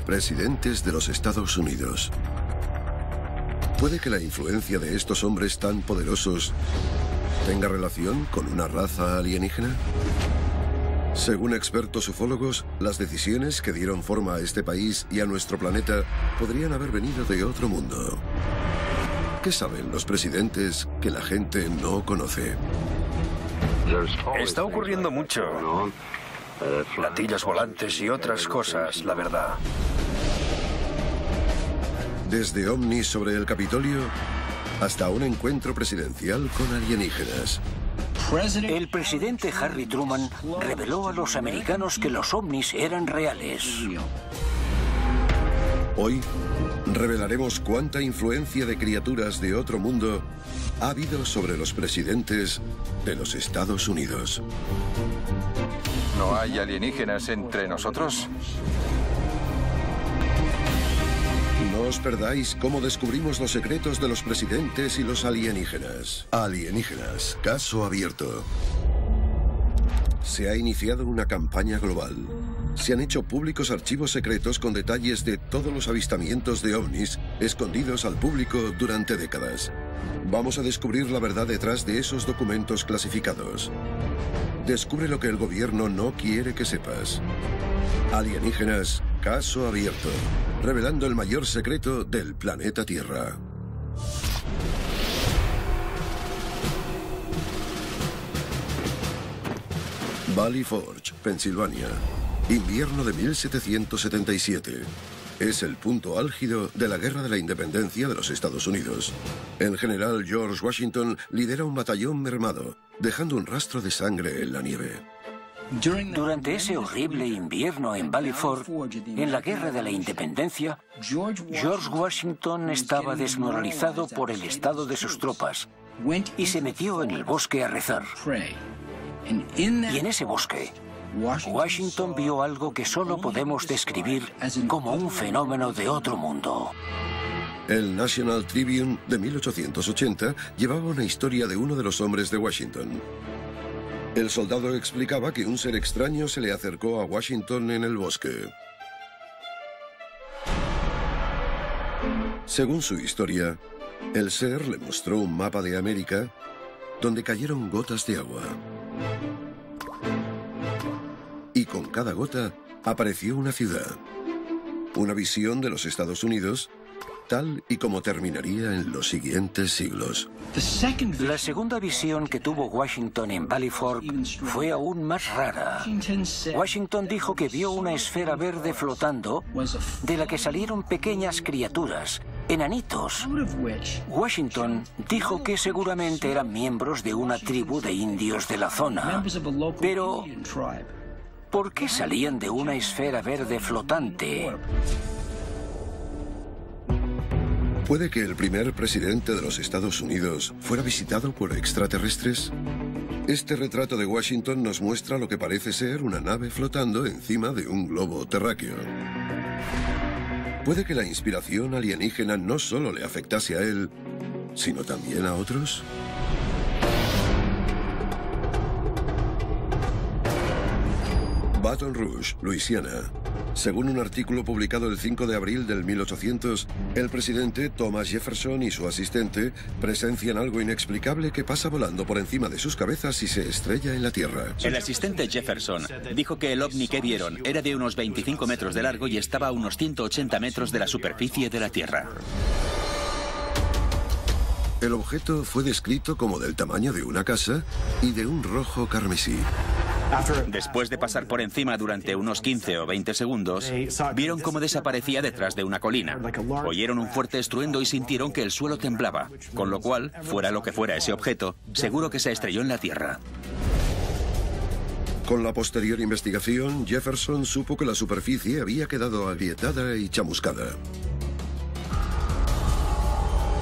Presidentes de los Estados Unidos. ¿Puede que la influencia de estos hombres tan poderosos tenga relación con una raza alienígena? Según expertos ufólogos, las decisiones que dieron forma a este país y a nuestro planeta podrían haber venido de otro mundo. ¿Qué saben los presidentes que la gente no conoce? Está ocurriendo mucho. Platillos volantes y otras cosas, la verdad. Desde ovnis sobre el Capitolio hasta un encuentro presidencial con alienígenas. El presidente Harry Truman reveló a los americanos que los ovnis eran reales. Hoy revelaremos cuánta influencia de criaturas de otro mundo ha habido sobre los presidentes de los Estados Unidos. ¿No hay alienígenas entre nosotros? No os perdáis cómo descubrimos los secretos de los presidentes y los alienígenas. Alienígenas, caso abierto. Se ha iniciado una campaña global. Se han hecho públicos archivos secretos con detalles de todos los avistamientos de ovnis escondidos al público durante décadas. Vamos a descubrir la verdad detrás de esos documentos clasificados. Descubre lo que el gobierno no quiere que sepas. Alienígenas, caso abierto. Revelando el mayor secreto del planeta Tierra. Valley Forge, Pensilvania. Invierno de 1777. Es el punto álgido de la Guerra de la Independencia de los Estados Unidos. El general George Washington lidera un batallón mermado, dejando un rastro de sangre en la nieve. Durante ese horrible invierno en Valley Forge, en la Guerra de la Independencia, George Washington estaba desmoralizado por el estado de sus tropas y se metió en el bosque a rezar. Y en ese bosque, Washington vio algo que solo podemos describir como un fenómeno de otro mundo. El National Tribune de 1880 llevaba una historia de uno de los hombres de Washington. El soldado explicaba que un ser extraño se le acercó a Washington en el bosque. Según su historia, el ser le mostró un mapa de América donde cayeron gotas de agua. Y con cada gota apareció una ciudad. Una visión de los Estados Unidos, tal y como terminaría en los siguientes siglos. La segunda visión que tuvo Washington en Valley Forge fue aún más rara. Washington dijo que vio una esfera verde flotando de la que salieron pequeñas criaturas, enanitos. Washington dijo que seguramente eran miembros de una tribu de indios de la zona. Pero, ¿por qué salían de una esfera verde flotante? ¿Puede que el primer presidente de los Estados Unidos fuera visitado por extraterrestres? Este retrato de Washington nos muestra lo que parece ser una nave flotando encima de un globo terráqueo. ¿Puede que la inspiración alienígena no solo le afectase a él, sino también a otros? Baton Rouge, Luisiana. Según un artículo publicado el 5 de abril del 1800, el presidente Thomas Jefferson y su asistente presencian algo inexplicable que pasa volando por encima de sus cabezas y se estrella en la Tierra. El asistente Jefferson dijo que el ovni que vieron era de unos 25 metros de largo y estaba a unos 180 metros de la superficie de la Tierra. El objeto fue descrito como del tamaño de una casa y de un rojo carmesí. Después de pasar por encima durante unos 15 o 20 segundos, vieron cómo desaparecía detrás de una colina. Oyeron un fuerte estruendo y sintieron que el suelo temblaba, con lo cual, fuera lo que fuera ese objeto, seguro que se estrelló en la Tierra. Con la posterior investigación, Jefferson supo que la superficie había quedado agrietada y chamuscada.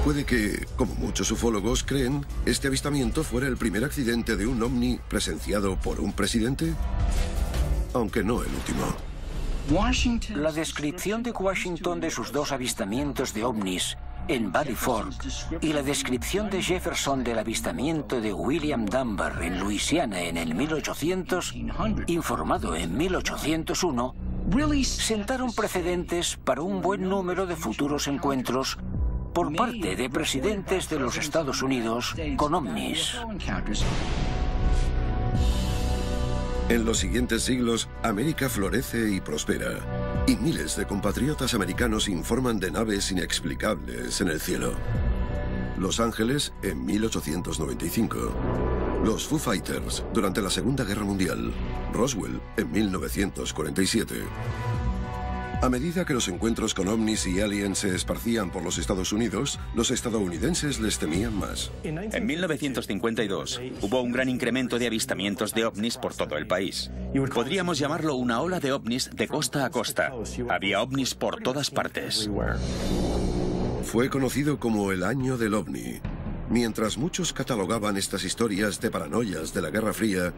Puede que, como muchos ufólogos creen, este avistamiento fuera el primer accidente de un ovni presenciado por un presidente, aunque no el último. La descripción de Washington de sus dos avistamientos de ovnis en Valley Forge y la descripción de Jefferson del avistamiento de William Dunbar en Luisiana en el 1800, informado en 1801, sentaron precedentes para un buen número de futuros encuentros por parte de presidentes de los Estados Unidos con ovnis. En los siguientes siglos, América florece y prospera, y miles de compatriotas americanos informan de naves inexplicables en el cielo. Los Ángeles en 1895. Los Foo Fighters durante la Segunda Guerra Mundial. Roswell en 1947. A medida que los encuentros con ovnis y aliens se esparcían por los Estados Unidos, los estadounidenses les temían más. En 1952 hubo un gran incremento de avistamientos de ovnis por todo el país. Podríamos llamarlo una ola de ovnis de costa a costa. Había ovnis por todas partes. Fue conocido como el Año del OVNI. Mientras muchos catalogaban estas historias de paranoias de la Guerra Fría,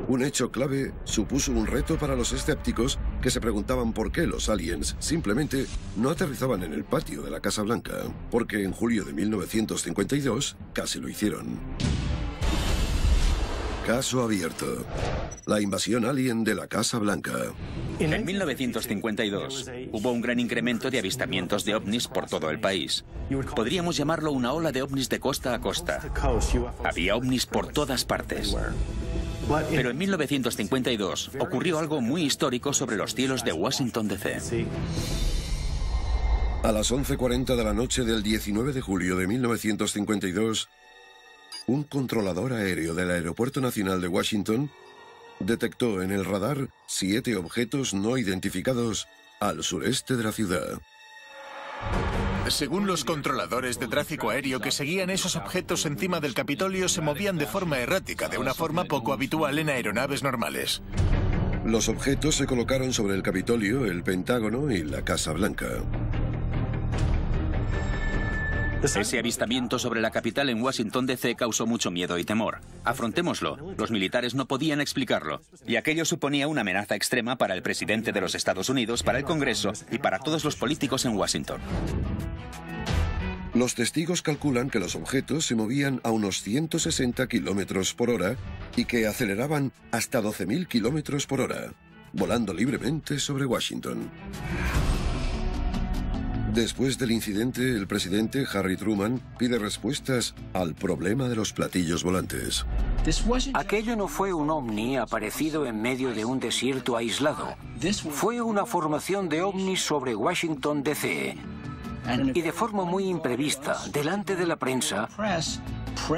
un hecho clave supuso un reto para los escépticos que se preguntaban por qué los aliens simplemente no aterrizaban en el patio de la Casa Blanca, porque en julio de 1952 casi lo hicieron. Caso abierto. La invasión alien de la Casa Blanca. En 1952 hubo un gran incremento de avistamientos de ovnis por todo el país. Podríamos llamarlo una ola de ovnis de costa a costa. Había ovnis por todas partes. Pero en 1952 ocurrió algo muy histórico sobre los cielos de Washington, D.C. A las 11:40 de la noche del 19 de julio de 1952, un controlador aéreo del Aeropuerto Nacional de Washington detectó en el radar 7 objetos no identificados al sureste de la ciudad. Según los controladores de tráfico aéreo que seguían esos objetos encima del Capitolio, se movían de forma errática, de una forma poco habitual en aeronaves normales. Los objetos se colocaron sobre el Capitolio, el Pentágono y la Casa Blanca. Ese avistamiento sobre la capital en Washington, D.C. causó mucho miedo y temor. Afrontémoslo. Los militares no podían explicarlo. Y aquello suponía una amenaza extrema para el presidente de los Estados Unidos, para el Congreso y para todos los políticos en Washington. Los testigos calculan que los objetos se movían a unos 160 kilómetros por hora y que aceleraban hasta 12.000 kilómetros por hora, volando libremente sobre Washington. Después del incidente, el presidente Harry Truman pide respuestas al problema de los platillos volantes. Aquello no fue un ovni aparecido en medio de un desierto aislado. Fue una formación de ovnis sobre Washington, D.C. Y de forma muy imprevista, delante de la prensa,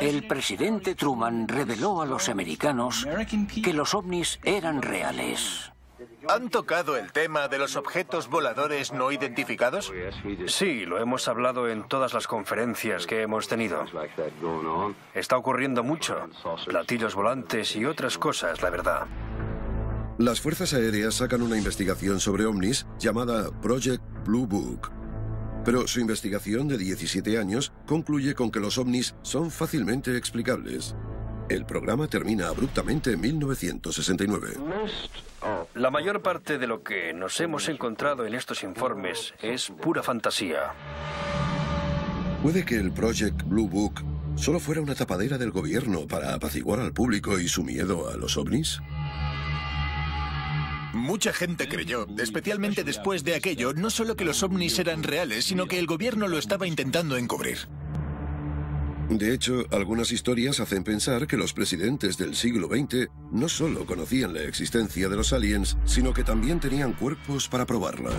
el presidente Truman reveló a los americanos que los ovnis eran reales. ¿Han tocado el tema de los objetos voladores no identificados? Sí, lo hemos hablado en todas las conferencias que hemos tenido. Está ocurriendo mucho. Platillos volantes y otras cosas, la verdad. Las fuerzas aéreas sacan una investigación sobre ovnis llamada Project Blue Book. Pero su investigación de 17 años concluye con que los ovnis son fácilmente explicables. El programa termina abruptamente en 1969. La mayor parte de lo que nos hemos encontrado en estos informes es pura fantasía. ¿Puede que el Project Blue Book solo fuera una tapadera del gobierno para apaciguar al público y su miedo a los ovnis? Mucha gente creyó, especialmente después de aquello, no solo que los ovnis eran reales, sino que el gobierno lo estaba intentando encubrir. De hecho, algunas historias hacen pensar que los presidentes del siglo XX no solo conocían la existencia de los aliens, sino que también tenían cuerpos para probarla.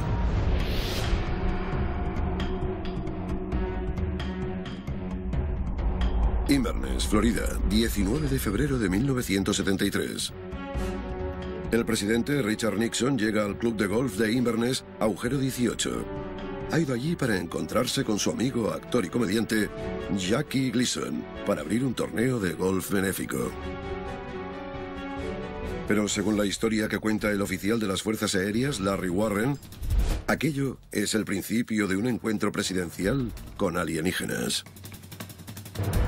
Inverness, Florida, 19 de febrero de 1973. El presidente Richard Nixon llega al club de golf de Inverness, Agujero 18. Ha ido allí para encontrarse con su amigo, actor y comediante Jackie Gleason para abrir un torneo de golf benéfico. Pero según la historia que cuenta el oficial de las Fuerzas Aéreas, Larry Warren, aquello es el principio de un encuentro presidencial con alienígenas.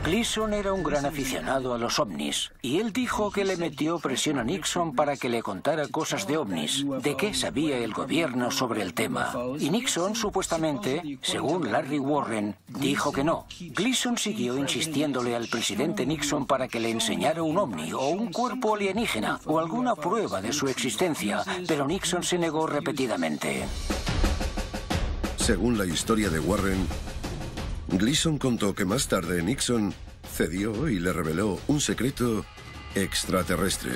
Gleason era un gran aficionado a los ovnis, y él dijo que le metió presión a Nixon para que le contara cosas de ovnis, de qué sabía el gobierno sobre el tema. Y Nixon, supuestamente, según Larry Warren, dijo que no. Gleason siguió insistiéndole al presidente Nixon para que le enseñara un ovni o un cuerpo alienígena o alguna prueba de su existencia, pero Nixon se negó repetidamente. Según la historia de Warren, Gleason contó que más tarde Nixon cedió y le reveló un secreto extraterrestre.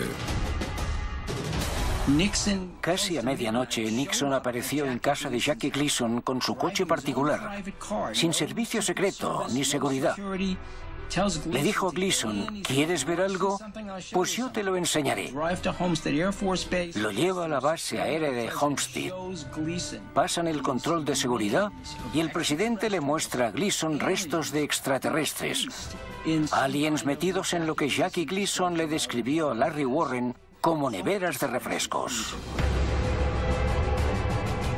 Casi a medianoche, Nixon apareció en casa de Jackie Gleason con su coche particular, sin servicio secreto ni seguridad. Le dijo a Gleason, ¿quieres ver algo? Pues yo te lo enseñaré. Lo lleva a la base aérea de Homestead. Pasan el control de seguridad y el presidente le muestra a Gleason restos de extraterrestres. Aliens metidos en lo que Jackie Gleason le describió a Larry Warren como neveras de refrescos.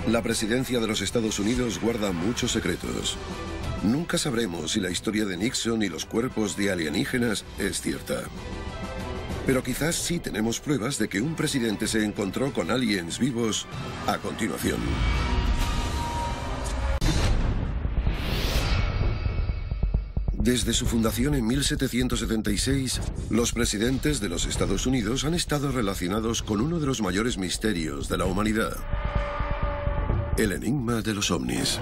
La presidencia de los Estados Unidos guarda muchos secretos. Nunca sabremos si la historia de Nixon y los cuerpos de alienígenas es cierta. Pero quizás sí tenemos pruebas de que un presidente se encontró con aliens vivos a continuación. Desde su fundación en 1776, los presidentes de los Estados Unidos han estado relacionados con uno de los mayores misterios de la humanidad: el enigma de los ovnis.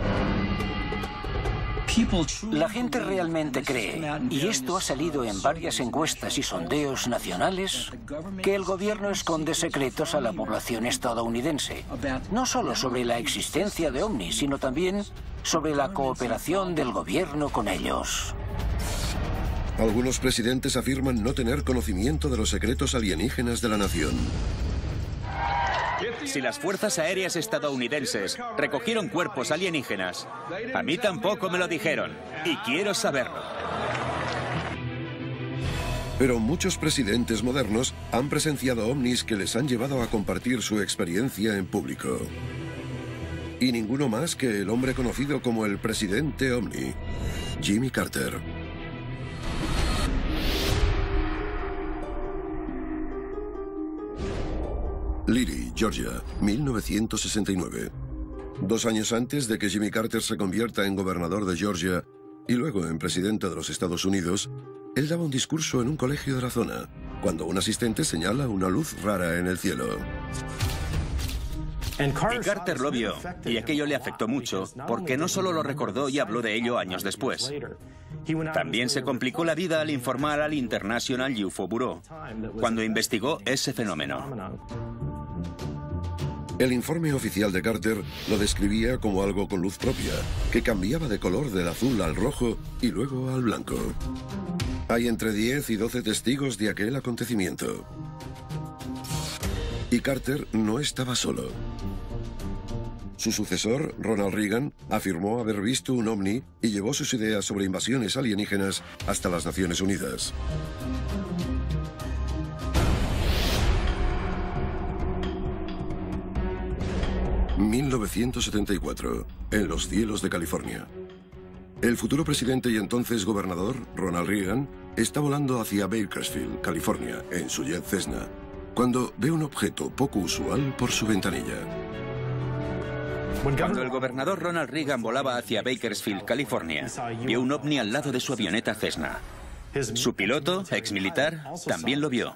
La gente realmente cree, y esto ha salido en varias encuestas y sondeos nacionales, que el gobierno esconde secretos a la población estadounidense. No solo sobre la existencia de ovnis, sino también sobre la cooperación del gobierno con ellos. Algunos presidentes afirman no tener conocimiento de los secretos alienígenas de la nación. Si las fuerzas aéreas estadounidenses recogieron cuerpos alienígenas, a mí tampoco me lo dijeron, y quiero saberlo. Pero muchos presidentes modernos han presenciado ovnis que les han llevado a compartir su experiencia en público. Y ninguno más que el hombre conocido como el presidente ovni, Jimmy Carter. Leary, Georgia, 1969. 2 años antes de que Jimmy Carter se convierta en gobernador de Georgia y luego en presidente de los Estados Unidos, él daba un discurso en un colegio de la zona, cuando un asistente señala una luz rara en el cielo. Y Carter lo vio, y aquello le afectó mucho, porque no solo lo recordó y habló de ello años después. También se complicó la vida al informar al International UFO Bureau, cuando investigó ese fenómeno. El informe oficial de Carter lo describía como algo con luz propia, que cambiaba de color del azul al rojo y luego al blanco. Hay entre 10 y 12 testigos de aquel acontecimiento. Y Carter no estaba solo. Su sucesor, Ronald Reagan, afirmó haber visto un ovni y llevó sus ideas sobre invasiones alienígenas hasta las Naciones Unidas. ...1974, en los cielos de California. El futuro presidente y entonces gobernador, Ronald Reagan, está volando hacia Bakersfield, California, en su jet Cessna, cuando ve un objeto poco usual por su ventanilla. Cuando el gobernador Ronald Reagan volaba hacia Bakersfield, California, vio un ovni al lado de su avioneta Cessna. Su piloto, exmilitar, también lo vio.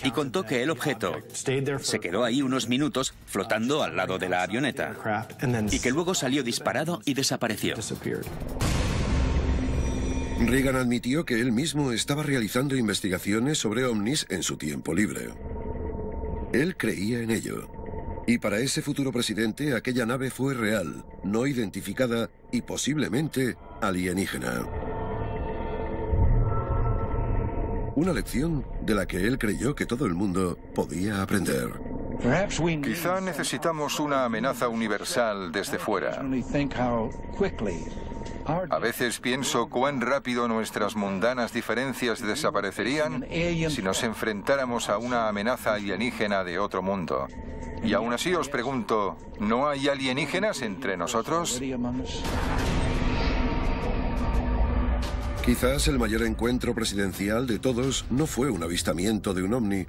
Y contó que el objeto se quedó ahí unos minutos flotando al lado de la avioneta y que luego salió disparado y desapareció. Reagan admitió que él mismo estaba realizando investigaciones sobre ovnis en su tiempo libre. Él creía en ello. Y para ese futuro presidente, aquella nave fue real, no identificada y posiblemente alienígena. Una lección de la que él creyó que todo el mundo podía aprender. Quizá necesitamos una amenaza universal desde fuera. A veces pienso cuán rápido nuestras mundanas diferencias desaparecerían si nos enfrentáramos a una amenaza alienígena de otro mundo. Y aún así os pregunto, ¿no hay alienígenas entre nosotros? Quizás el mayor encuentro presidencial de todos no fue un avistamiento de un ovni,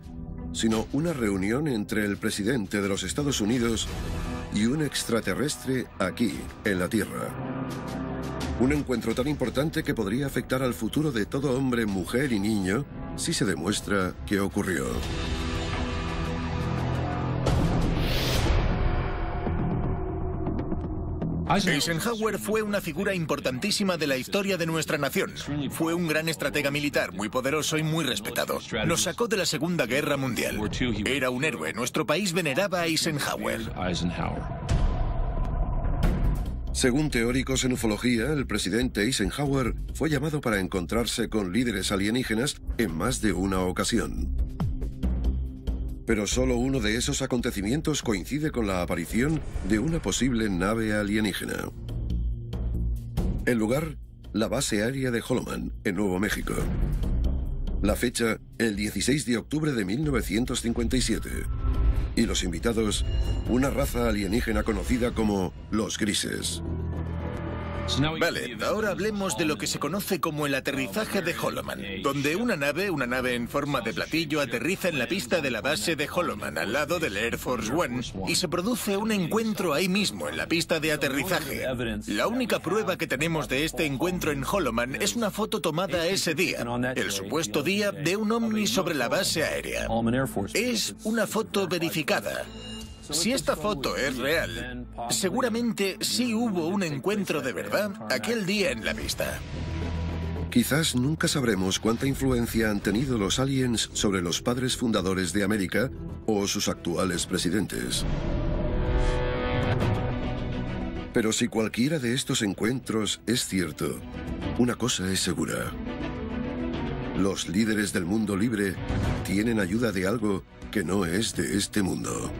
sino una reunión entre el presidente de los Estados Unidos y un extraterrestre aquí, en la Tierra. Un encuentro tan importante que podría afectar al futuro de todo hombre, mujer y niño si se demuestra que ocurrió. Eisenhower fue una figura importantísima de la historia de nuestra nación. Fue un gran estratega militar, muy poderoso y muy respetado. Nos sacó de la Segunda Guerra Mundial. Era un héroe. Nuestro país veneraba a Eisenhower. Según teóricos en ufología, el presidente Eisenhower fue llamado para encontrarse con líderes alienígenas en más de una ocasión. Pero solo uno de esos acontecimientos coincide con la aparición de una posible nave alienígena. El lugar, la base aérea de Holloman, en Nuevo México. La fecha, el 16 de octubre de 1957. Y los invitados, una raza alienígena conocida como los Grises. Vale, ahora hablemos de lo que se conoce como el aterrizaje de Holloman, donde una nave en forma de platillo, aterriza en la pista de la base de Holloman, al lado del Air Force One, y se produce un encuentro ahí mismo, en la pista de aterrizaje. La única prueba que tenemos de este encuentro en Holloman es una foto tomada ese día, el supuesto día de un ovni sobre la base aérea. Es una foto verificada. Si esta foto es real, seguramente sí hubo un encuentro de verdad aquel día en la pista. Quizás nunca sabremos cuánta influencia han tenido los aliens sobre los padres fundadores de América o sus actuales presidentes. Pero si cualquiera de estos encuentros es cierto, una cosa es segura. Los líderes del mundo libre tienen ayuda de algo que no es de este mundo.